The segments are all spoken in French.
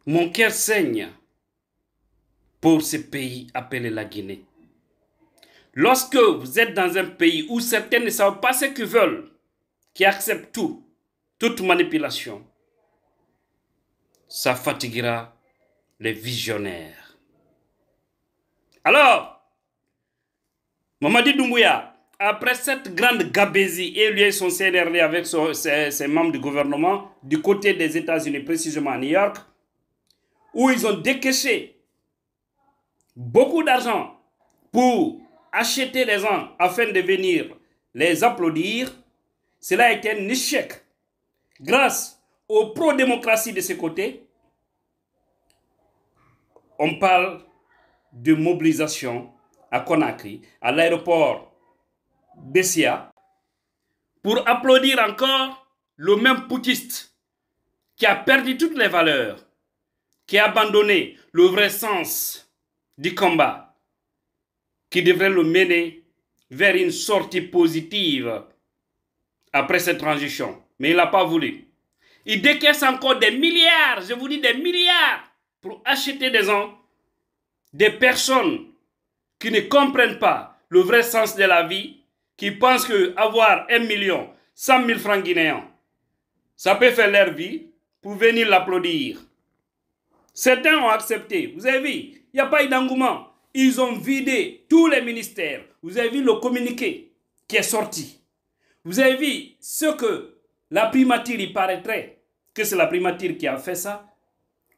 Mon cœur saigne pour ce pays appelé la Guinée. Lorsque vous êtes dans un pays où certains ne savent pas ce qu'ils veulent, qui acceptent tout, toute manipulation, ça fatiguera les visionnaires. Alors, Mamadi Doumbouya, après cette grande gabésie, élu son CNRD avec ses membres du gouvernement du côté des États-Unis, précisément à New York, où ils ont décaissé beaucoup d'argent pour acheter des gens afin de venir les applaudir, cela a été un échec. Grâce aux pro-démocratie de ce côté, on parle de mobilisation à Conakry, à l'aéroport d'Essia, pour applaudir encore le même putschiste qui a perdu toutes les valeurs, qui a abandonné le vrai sens du combat, qui devrait le mener vers une sortie positive après cette transition. Mais il n'a pas voulu. Il décaisse encore des milliards, je vous dis des milliards, pour acheter des gens, des personnes qui ne comprennent pas le vrai sens de la vie, qui pensent qu'avoir 1 million, 100 000 francs guinéens, ça peut faire leur vie pour venir l'applaudir. Certains ont accepté. Vous avez vu, il n'y a pas eu d'engouement. Ils ont vidé tous les ministères. Vous avez vu le communiqué qui est sorti. Vous avez vu ce que la primature, il paraîtrait que c'est la primature qui a fait ça,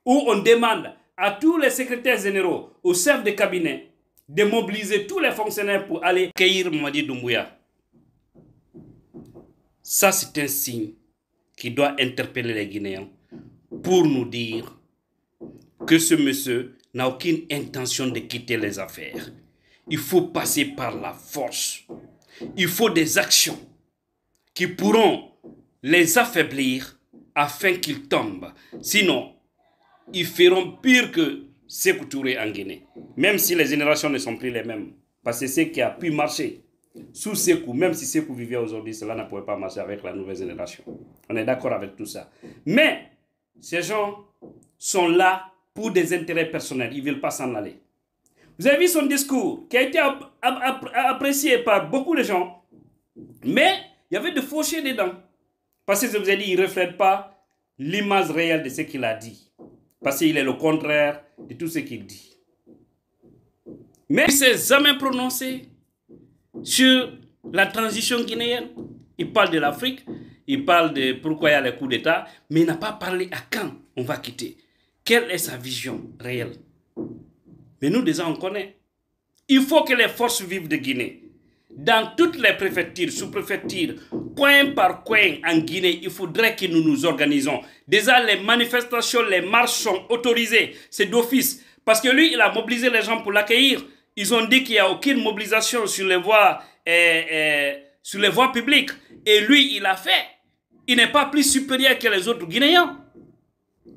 où on demande à tous les secrétaires généraux, aux chefs de cabinet, de mobiliser tous les fonctionnaires pour aller accueillir Mamadi Doumbouya. Ça, c'est un signe qui doit interpeller les Guinéens pour nous dire que ce monsieur n'a aucune intention de quitter les affaires. Il faut passer par la force. Il faut des actions qui pourront les affaiblir afin qu'ils tombent. Sinon, ils feront pire que Sékou Touré en Guinée. Même si les générations ne sont plus les mêmes. Parce que ce qui a pu marcher sous Sékou, même si Sékou vivait aujourd'hui, cela ne pouvait pas marcher avec la nouvelle génération. On est d'accord avec tout ça. Mais ces gens sont là pour des intérêts personnels. Ils ne veulent pas s'en aller. Vous avez vu son discours qui a été apprécié par beaucoup de gens. Mais il y avait de fauchés dedans. Parce que je vous ai dit, il ne reflète pas l'image réelle de ce qu'il a dit. Parce qu'il est le contraire de tout ce qu'il dit. Mais il ne s'est jamais prononcé sur la transition guinéenne. Il parle de l'Afrique, il parle de pourquoi il y a les coups d'État, mais il n'a pas parlé à quand on va quitter. Quelle est sa vision réelle? Mais nous déjà on connaît. Il faut que les forces vives de Guinée, dans toutes les préfectures, sous-préfectures, coin par coin en Guinée, il faudrait que nous nous organisons. Déjà, les manifestations, les marches sont autorisées. C'est d'office. Parce que lui, il a mobilisé les gens pour l'accueillir. Ils ont dit qu'il n'y a aucune mobilisation sur les voies publiques. Et lui, il a fait. Il n'est pas plus supérieur que les autres Guinéens.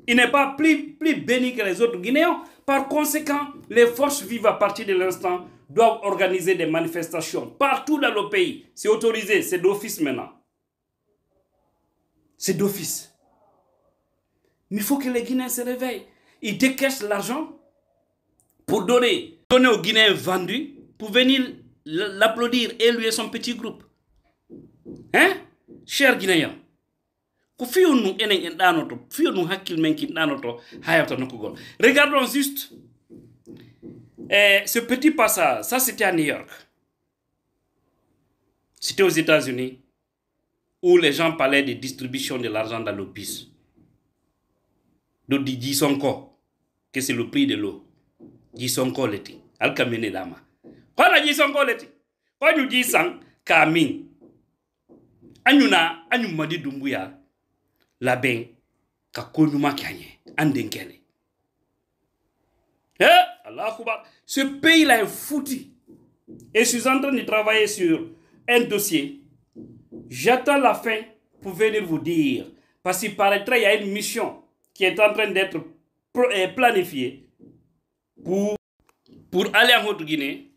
Il n'est pas plus béni que les autres Guinéens. Par conséquent, les forces vives à partir de l'instant doivent organiser des manifestations partout dans le pays. C'est autorisé, c'est d'office maintenant. C'est d'office. Mais il faut que les Guinéens se réveillent. Ils décaissent l'argent pour donner aux Guinéens vendus pour venir l'applaudir et lui et son petit groupe. Hein? Chers Guinéens, regardons juste ce petit passage. Ça, c'était à New York. C'était aux États-Unis où les gens parlaient de distribution de l'argent dans le bus. Donc, Jisonko, que c'est le prix de l'eau. Jisonko leti. Alkamene dama. Quand on Jisonko leti, quand on dit sang, kamin. Anyuna, Mamadi Doumbouya, la ben, ka konuma kanye, andenkele. Allah Akbar. Ce pays-là est foutu. Et je suis en train de travailler sur un dossier. J'attends la fin pour venir vous dire. Parce qu'il paraîtrait qu'il y a une mission qui est en train d'être planifiée pour aller en Haute-Guinée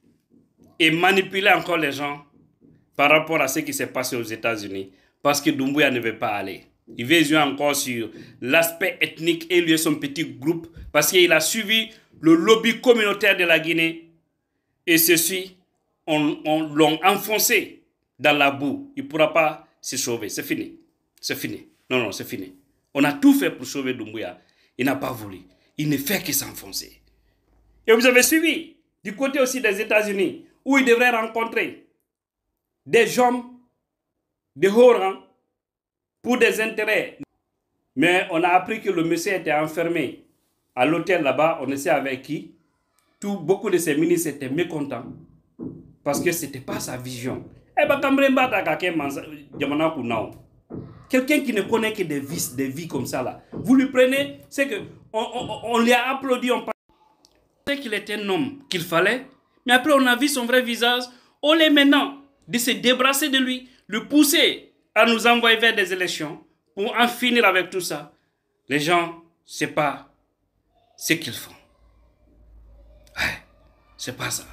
et manipuler encore les gens par rapport à ce qui s'est passé aux États-Unis. Parce que Doumbouya ne veut pas aller. Il veut jouer encore sur l'aspect ethnique et lui et son petit groupe parce qu'il a suivi le lobby communautaire de la Guinée et ceux-ci l'ont enfoncé dans la boue. Il ne pourra pas se sauver. C'est fini. C'est fini. Non, non, c'est fini. On a tout fait pour sauver Doumbouya. Il n'a pas voulu. Il ne fait que s'enfoncer. Et vous avez suivi du côté aussi des États-Unis où il devrait rencontrer des hommes de haut rang pour des intérêts. Mais on a appris que le monsieur était enfermé à l'hôtel là-bas, on ne sait avec qui. Beaucoup de ses ministres étaient mécontents parce que ce n'était pas sa vision. Quelqu'un qui ne connaît que des vies comme ça là. Vous lui prenez, c'est que on lui a applaudi, on pensait qu'il était un homme qu'il fallait, mais après on a vu son vrai visage. On est maintenant de se débarrasser de lui, le pousser à nous envoyer vers des élections pour en finir avec tout ça. Les gens, c'est pas ce qu'ils font. Ouais, c'est pas ça.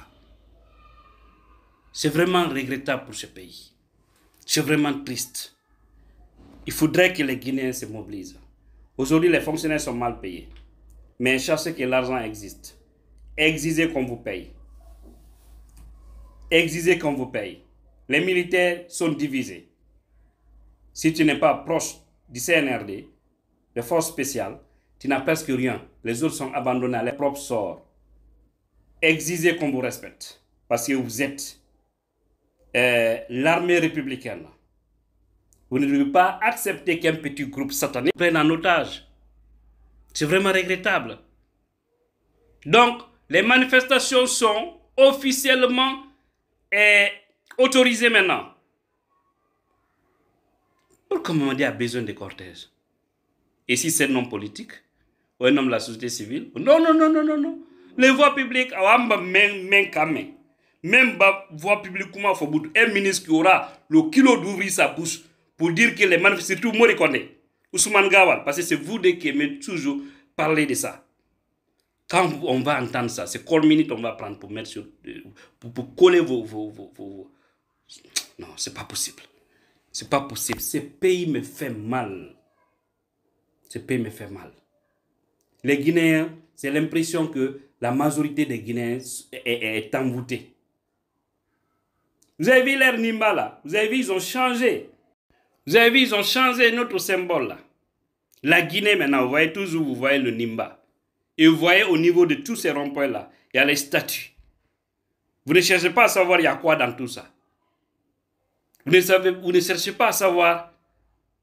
C'est vraiment regrettable pour ce pays. C'est vraiment triste. Il faudrait que les Guinéens se mobilisent. Aujourd'hui, les fonctionnaires sont mal payés. Mais cherchez que l'argent existe. Exigez qu'on vous paye. Exigez qu'on vous paye. Les militaires sont divisés. Si tu n'es pas proche du CNRD, des forces spéciales, tu n'as presque rien. Les autres sont abandonnés à leur propre sort. Exigez qu'on vous respecte. Parce que vous êtes l'armée républicaine. Vous ne devez pas accepter qu'un petit groupe satanique prenne en otage. C'est vraiment regrettable. Donc, les manifestations sont officiellement autorisées maintenant. Pourquoi Mamadi a besoin de cortège? Et si c'est non politique, ou un homme de la société civile? Non, non, non, non, non, non. Les voies publiques, même voie publique, comment faut un ministre qui aura le kilo d'ouvrir sa bouche pour dire que les manifestants, surtout Morikonde, Ousmane Gawal, parce que c'est vous deux qui aimez toujours parler de ça. Quand on va entendre ça, c'est combien de minutes on va prendre pour mettre sur, pour coller vos... Non, c'est pas possible. C'est pas possible. Ce pays me fait mal. Ce pays me fait mal. Les Guinéens, c'est l'impression que la majorité des Guinéens est envoûtée. Vous avez vu l'air Nimba là? Vous avez vu, ils ont changé. Vous avez vu, ils ont changé notre symbole là. La Guinée maintenant, vous voyez toujours, vous voyez le Nimba. Et vous voyez au niveau de tous ces ronds-points là, il y a les statues. Vous ne cherchez pas à savoir il y a quoi dans tout ça. Vous ne cherchez pas à savoir,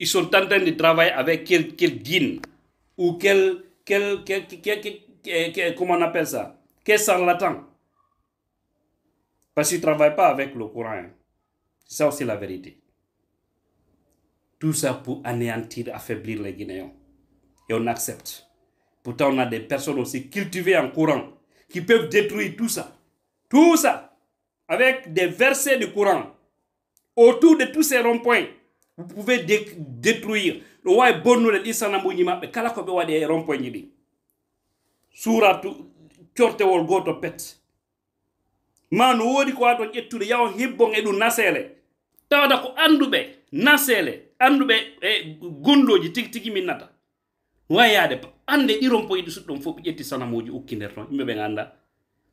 ils sont en train de travailler avec quel dîne ou comment on appelle ça? Quel charlatan. Parce qu'ils ne travaillent pas avec le Coran. Hein. C'est ça aussi la vérité. Tout ça pour anéantir, affaiblir les Guinéens. Et on accepte. Pourtant, on a des personnes aussi cultivées en Coran qui peuvent détruire tout ça. Tout ça. Avec des versets du Coran. Autour de tous ces ronds-points, vous pouvez détruire. Le roi est bon, le Isanambo Nima, mais kala ko be wadi ronds-points ni. Suratu Tchortewol goto pet. Man wodi ko ato ettude yaw hibbon e dum nasele. Tawda ko andube nasele, andube gondoji tigi minnata. Wayade ande di ronpoy di suddum fo ƴetti sanamoji ukki nder ton yimɓe ɓe ganda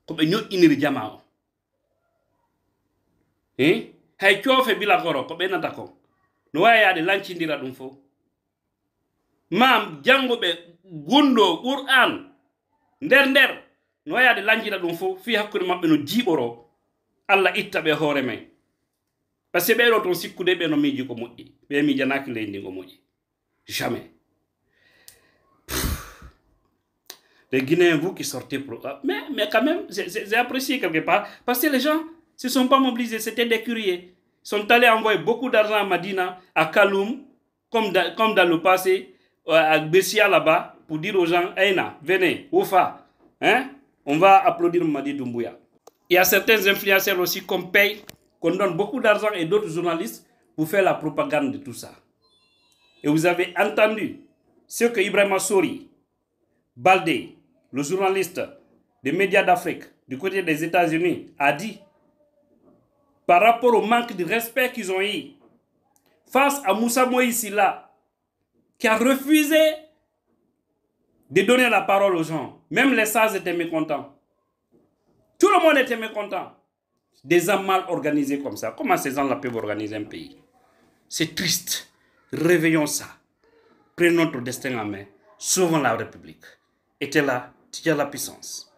ko ɓe ñoƴƴiniri jama o hay coofe bila goro ko ɓenata ko no wayade lancindira ɗum fo mam janguɓe gondo qur'an nder no wayade lancira ɗum fo fi hakkude maɓɓe no jiiɓoro Allah itta ɓe hoore men par ce que ɓeɗo toon sikkude ɓe no miiji ko moƴƴi ɓe miijanaki leydi ngo moƴƴi jamais. Les Guinéens, vous qui sortez pour... Mais quand même, j'ai apprécié quelque part. Parce que les gens ne se sont pas mobilisés. C'était des curieux. Ils sont allés envoyer beaucoup d'argent à Madina, à Kaloum, comme dans le passé, à Bessia là-bas, pour dire aux gens, Aïna, venez, Oufa, hein? On va applaudir Mamadi Doumbouya. Il y a certains influenceurs aussi qu'on paye, qu'on donne beaucoup d'argent et d'autres journalistes pour faire la propagande de tout ça. Et vous avez entendu ce que Ibrahima Sori, Baldé, le journaliste des médias d'Afrique, du côté des États-Unis, a dit, par rapport au manque de respect qu'ils ont eu, face à Moussa Moïse là, qui a refusé de donner la parole aux gens. Même les sages étaient mécontents. Tout le monde était mécontent. Des hommes mal organisés comme ça. Comment ces gens-là peuvent organiser un pays? C'est triste. Réveillons ça. Prenons notre destin en main. Sauvons la République. Et là, tu as la puissance.